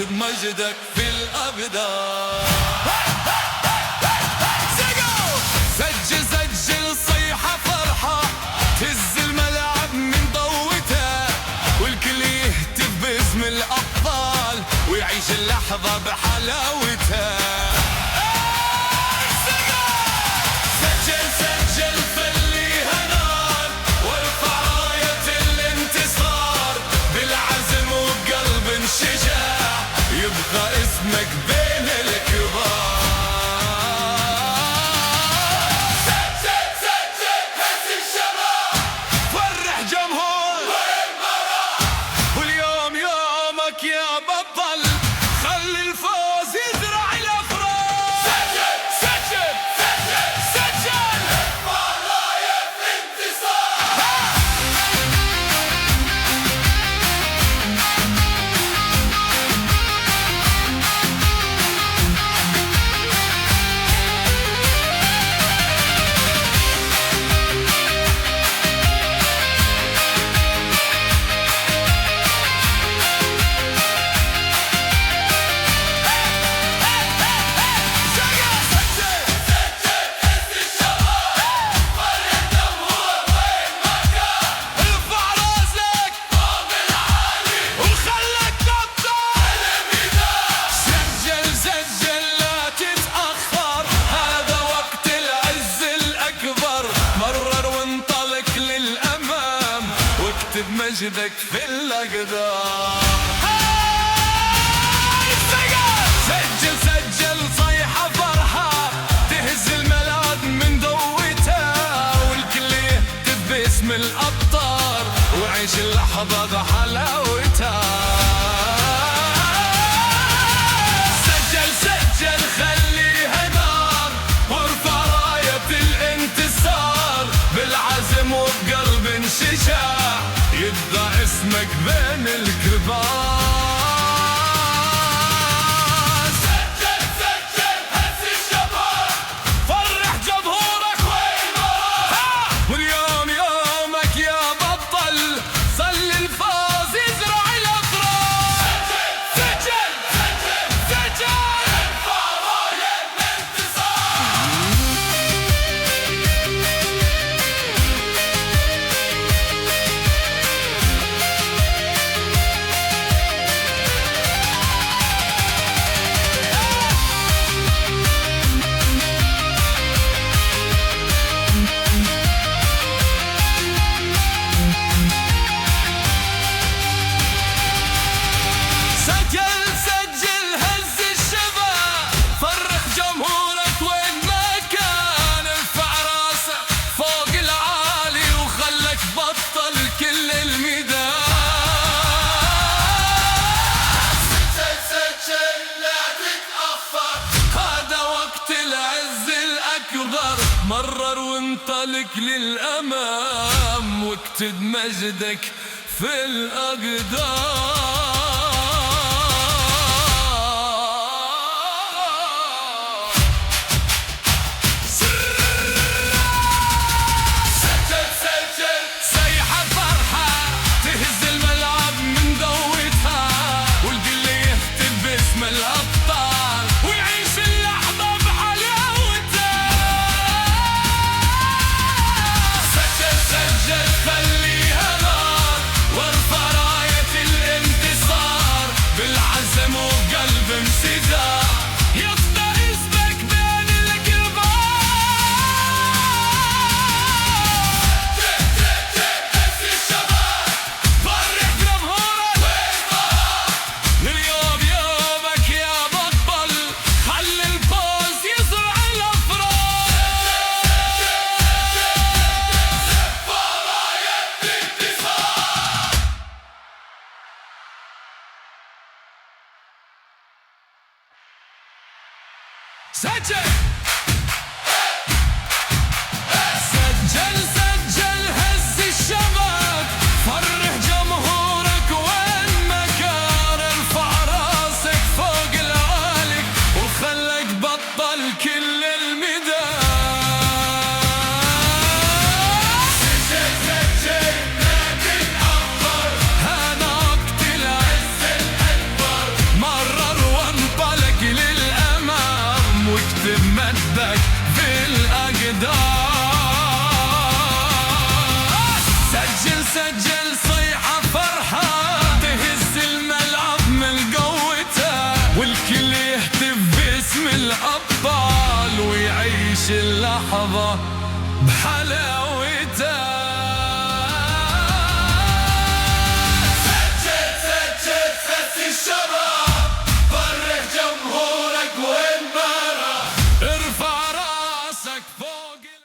واكتب مجدك في الأقدار. سجل سجل صيحة فرحة تهز الملعب من ضوتها، والكل يهتف باسم الأبطال ويعيش اللحظة بحلاوتها. سجل سجل خليها نار وارفع راية الانتصار، بالعزم وبقلب شجاع يبقى اسمك بين الكبار. يا بطل خلي الفوز يزرع الافراح. سجل سجل سجل سجل ارفع راية الانتصار. واكتب مجدك في الأقدار. سجل سجل صيحة فرحة تهز الملعب من ضوتها، والكل يهتف باسم الأبطال وعيش اللحظة بحلاوتها. سجل سجل خليها نار وارفع راية الانتصار، بالعزم وبقلب شجاع يبقى اسمك بين الكبار. سجل سجل هز الشباب فرح جمهورك وين ما راح، واليوم يومك يا بطل صلي الفوز يزرع الافراح. سجل سجل سجل ارفع راية الانتصار. سجل سجل هز الشباب فرح جمهورك وين ما كان، ارفع راسك فوق العالي وخلك بطل كل الميدان. سجل سجل لا تتأخر هذا وقت العز الأكبر، مرر وانطلق للأمام واكتب مجدك في الأقدار. خليها نار وارفع راية الانتصار، لحظة بحلاوتها